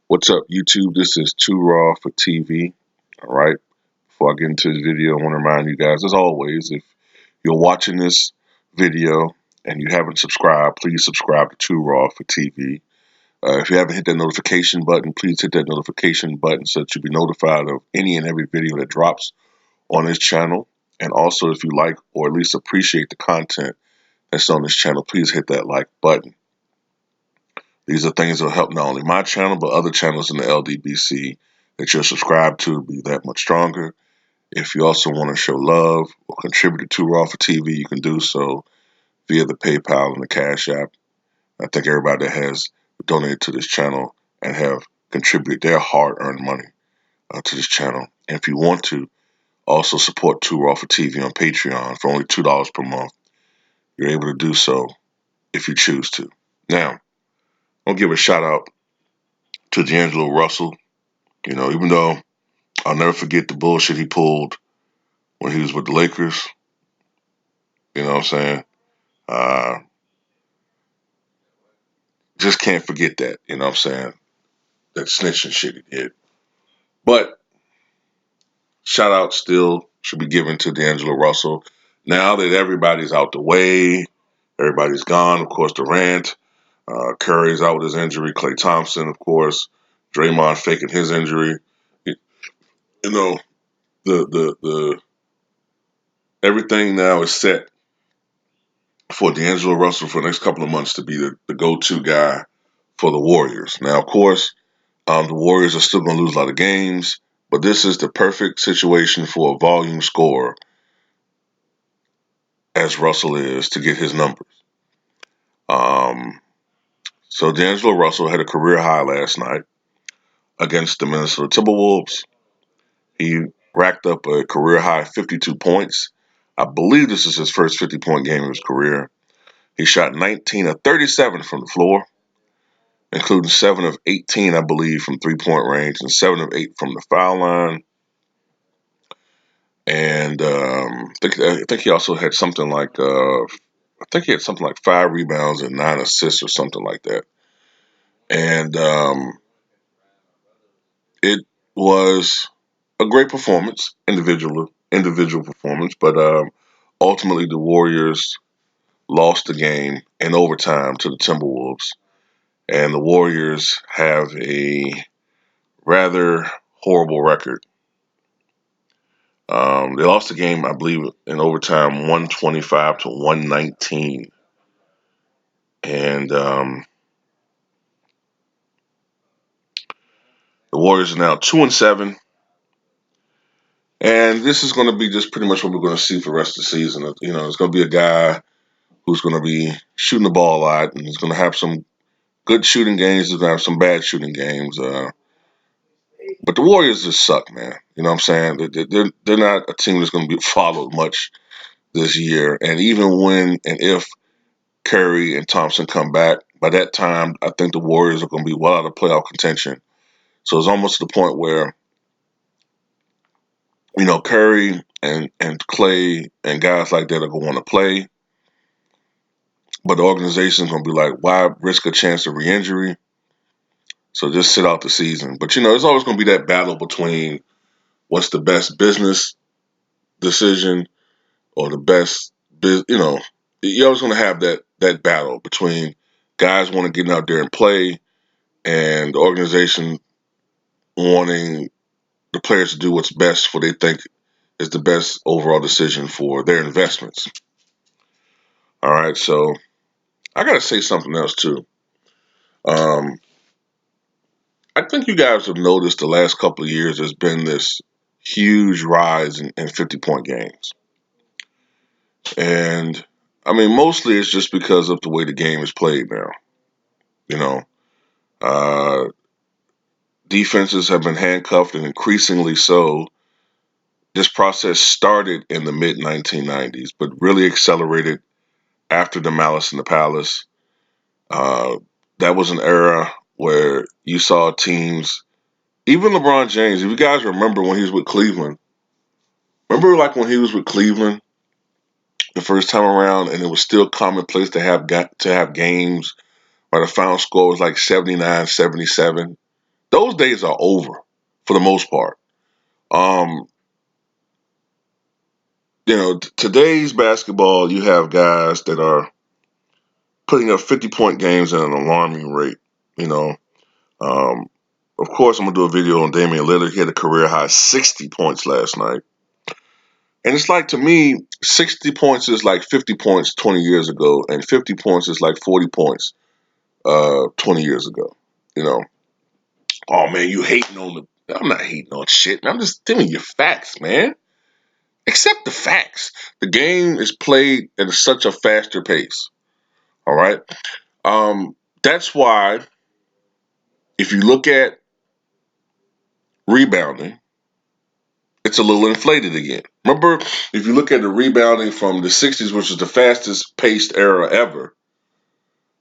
What's up, YouTube? This is Too Raw for TV. All right. Before I get into the video, I want to remind you guys, as always, if you're watching this video and you haven't subscribed, please subscribe to Too Raw for TV. If you haven't hit that notification button, please hit that notification button so that you'll be notified of any and every video that drops on this channel. And also, if you like or at least appreciate the content that's on this channel, please hit that like button. These are things that will help not only my channel, but other channels in the LDBC that you're subscribed to be that much stronger. If you also want to show love or contribute to Raw for TV, you can do so via the PayPal and the Cash App. I thank everybody that has donated to this channel and have contributed their hard-earned money to this channel. And if you want to also support Too Raw for TV on Patreon for only $2 per month, you're able to do so if you choose to. Now, I'll give a shout out to D'Angelo Russell. Even though I'll never forget the bullshit he pulled when he was with the Lakers. You know what I'm saying? Uh, just can't forget that. You know what I'm saying? That snitching shit he did. But shout out still should be given to D'Angelo Russell. Now that everybody's out the way, everybody's gone. Of course, Durant, Curry's out with his injury. Klay Thompson, of course, Draymond faking his injury. You know, the everything now is set for D'Angelo Russell for the next couple of months to be the go-to guy for the Warriors. Now, of course, the Warriors are still going to lose a lot of games, but this is the perfect situation for a volume scorer, as Russell is, to get his numbers. Um, so D'Angelo Russell had a career high last night against the Minnesota Timberwolves. He racked up a career high 52 points. I believe this is his first 50-point game of his career. He shot 19 of 37 from the floor, including 7 of 18, I believe, from three-point range and 7 of 8 from the foul line. And I think he also had something like 5 rebounds and 9 assists or something like that. And it was a great performance, individual performance, but ultimately the Warriors lost the game in overtime to the Timberwolves, and the Warriors have a rather horrible record. They lost the game, I believe, in overtime, 125 to 119, and the Warriors are now 2-7. And this is going to be just pretty much what we're going to see for the rest of the season. It's going to be a guy who's going to be shooting the ball a lot, and he's going to have some good shooting games. He's going to have some bad shooting games. But the Warriors just suck, man. You know what I'm saying? They're not a team that's going to be followed much this year. And even when and if Curry and Thompson come back, by that time, I think the Warriors are going to be well out of playoff contention. So it's almost to the point where, Curry and Clay and guys like that are going to want to play. But the organization is going to be like, why risk a chance of re-injury? So just sit out the season. But, there's always going to be that battle between what's the best business decision or the best, you're always going to have that battle between guys wanting to get out there and play and the organization wanting the players to do what's best for they think is the best overall decision for their investments. All right, so I got to say something else too. Um, I think you guys have noticed the last couple of years there's been this huge rise in 50-point games. And, I mean, mostly it's just because of the way the game is played now. You know, uh, defenses have been handcuffed, and increasingly so. This process started in the mid-1990s, but really accelerated after the Malice in the Palace. Uh, that was an era where you saw teams, even LeBron James, if you guys remember when he was with Cleveland, remember like when he was with Cleveland the first time around, and it was still commonplace to have games where the final score was like 79-77. Those days are over for the most part. Um, today's basketball, you have guys that are putting up 50-point games at an alarming rate. You know, um, of course, I'm gonna do a video on Damian Lillard. He had a career high 60 points last night, and it's like to me, 60 points is like 50 points 20 years ago, and 50 points is like 40 points 20 years ago. You know, oh man, you hating on the? I'm not hating on shit. I'm just telling you facts, man. Accept the facts. The game is played at such a faster pace. All right. That's why if you look at rebounding, it's a little inflated again. Remember, if you look at the rebounding from the 60s, which is the fastest paced era ever,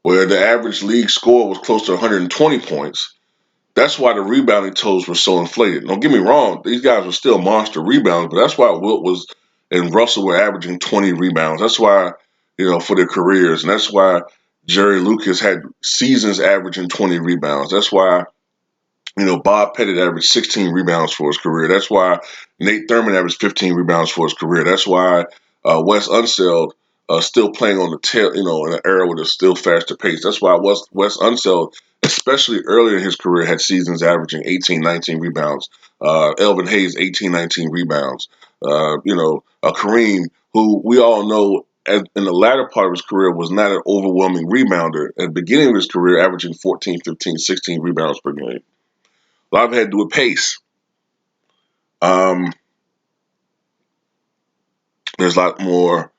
where the average league score was close to 120 points, that's why the rebounding totals were so inflated. Don't get me wrong, these guys were still monster rebounders, but that's why Wilt was and Russell were averaging 20 rebounds. That's why, for their careers. And that's why Jerry Lucas had seasons averaging 20 rebounds. That's why Bob Pettit averaged 16 rebounds for his career. That's why Nate Thurman averaged 15 rebounds for his career. That's why Wes Unseld still playing on the tail, in an era with a still faster pace. That's why Wes Unseld, especially earlier in his career, had seasons averaging 18, 19 rebounds. Elvin Hayes, 18, 19 rebounds. Kareem, who we all know in the latter part of his career was not an overwhelming rebounder. At the beginning of his career, averaging 14, 15, 16 rebounds per game. A lot of it had to do with pace. Um, there's a lot more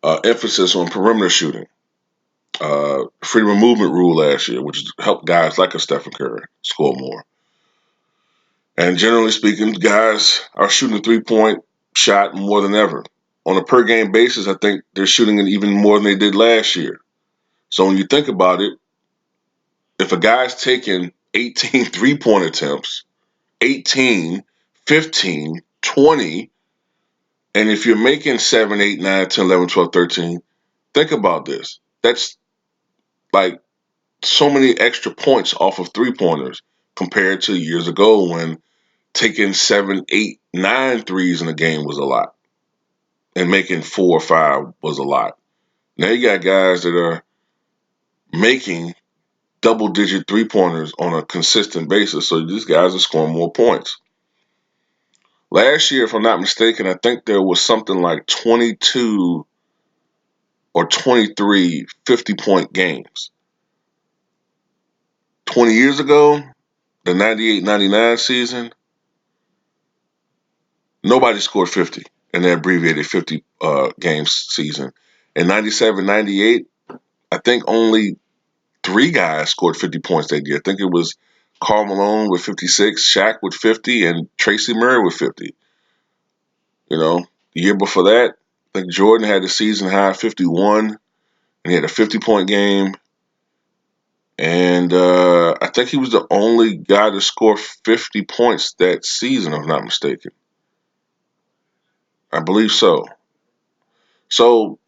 emphasis on perimeter shooting. Freedom of movement rule last year, which helped guys like a Stephen Curry score more. And generally speaking, guys are shooting the 3-point shot more than ever. On a per game basis, I think they're shooting it even more than they did last year. So when you think about it, if a guy's taking 18 3-point attempts, 18, 15, 20, and if you're making 7, 8, 9, 10, 11, 12, 13, think about this. That's like so many extra points off of 3-pointers compared to years ago when taking 7, 8, 9 threes in a game was a lot and making 4 or 5 was a lot. Now you got guys that are making double-digit 3-pointers on a consistent basis, so these guys are scoring more points. Last year, if I'm not mistaken, I think there was something like 22 or 23 50-point games. 20 years ago, the 98-99 season, nobody scored 50 in the abbreviated 50 games season. In 97-98, I think only 3 guys scored 50 points that year. I think it was Karl Malone with 56, Shaq with 50, and Tracy Murray with 50. The year before that, I think Jordan had a season high 51, and he had a 50-point game. And I think he was the only guy to score 50 points that season, if I'm not mistaken. I believe so. So,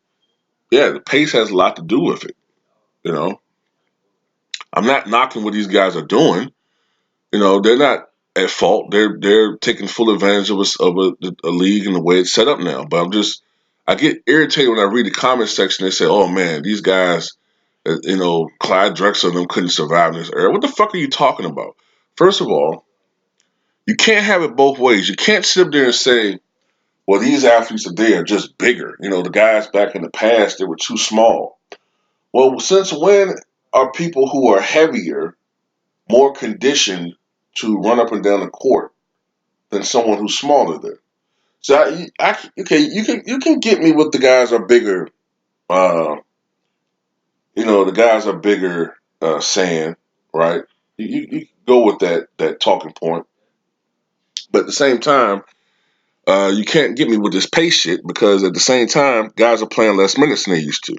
yeah, the pace has a lot to do with it. You know, I'm not knocking what these guys are doing. They're not at fault. They're taking full advantage of a league and the way it's set up now. But I get irritated when I read the comment section. They say, "Oh man, these guys, Clyde Drexler and them couldn't survive in this era." What the fuck are you talking about? First of all, you can't have it both ways. You can't sit up there and say, "Well, these athletes today are just bigger." The guys back in the past they were too small. Well, since when are people who are heavier more conditioned to run up and down the court than someone who's smaller than? So okay, you can get me with the guys are bigger. Uh, the guys are bigger. Saying right, you go with that talking point, but at the same time, you can't get me with this pace shit because at the same time, guys are playing less minutes than they used to.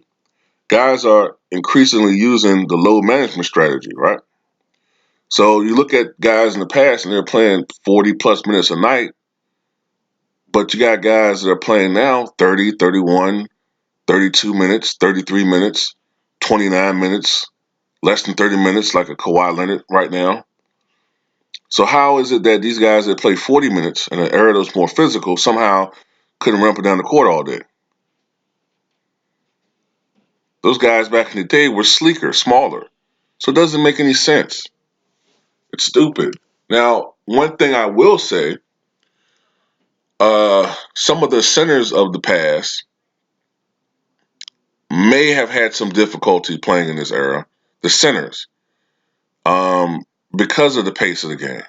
Guys are increasingly using the load management strategy, right? So you look at guys in the past and they're playing 40 plus minutes a night, but you got guys that are playing now 30, 31, 32 minutes, 33 minutes, 29 minutes, less than 30 minutes, like a Kawhi Leonard right now. So how is it that these guys that play 40 minutes in an era that's more physical somehow couldn't run up and down the court all day? Those guys back in the day were sleeker, smaller. So it doesn't make any sense. It's stupid. Now, one thing I will say, some of the centers of the past may have had some difficulty playing in this era. The centers, um, because of the pace of the game.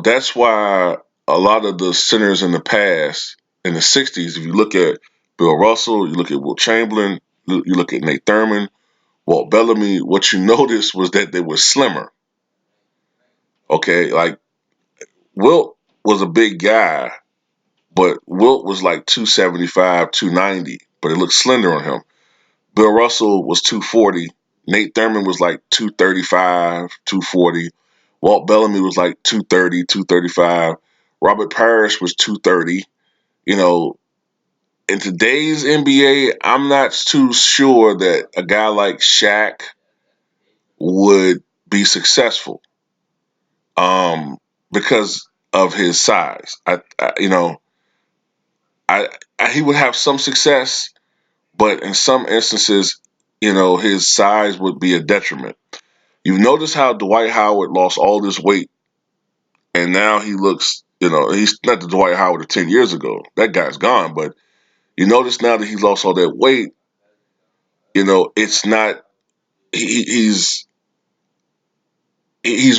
That's why a lot of the centers in the past, in the '60s, if you look at Bill Russell, you look at Wilt Chamberlain, you look at Nate Thurman, Walt Bellamy, what you noticed was that they were slimmer. Okay, like Wilt was a big guy, but Wilt was like 275, 290, but it looked slender on him. Bill Russell was 240. Nate Thurman was like 235, 240. Walt Bellamy was like 230, 235. Robert Parrish was 230. You know, in today's NBA, I'm not too sure that a guy like Shaq would be successful because of his size. I, he would have some success, but in some instances, his size would be a detriment. You've noticed how Dwight Howard lost all this weight, and now he looks, he's not the Dwight Howard of 10 years ago. That guy's gone, but you notice now that he's lost all that weight, it's not, he's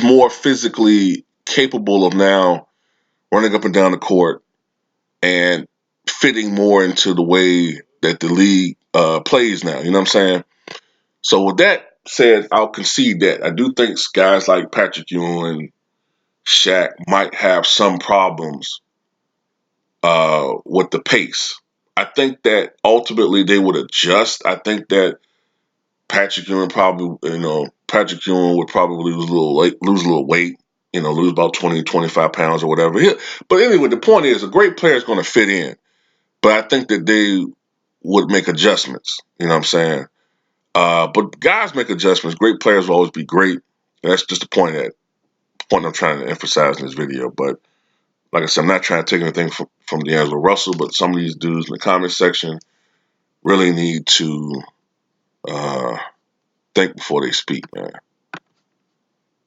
more physically capable of now running up and down the court and fitting more into the way that the league plays now. You know what I'm saying? So with that said, I'll concede that. I do think guys like Patrick Ewing, Shaq might have some problems with the pace. I think that ultimately they would adjust. I think that Patrick Ewing would probably lose a little weight, lose about 20, 25 pounds or whatever. But anyway, the point is, a great player is going to fit in. But I think that they would make adjustments. You know what I'm saying? But guys make adjustments. Great players will always be great. That's just the point I'm trying to emphasize in this video. But like I said, I'm not trying to take anything from D'Angelo Russell, but some of these dudes in the comment section really need to think before they speak, man.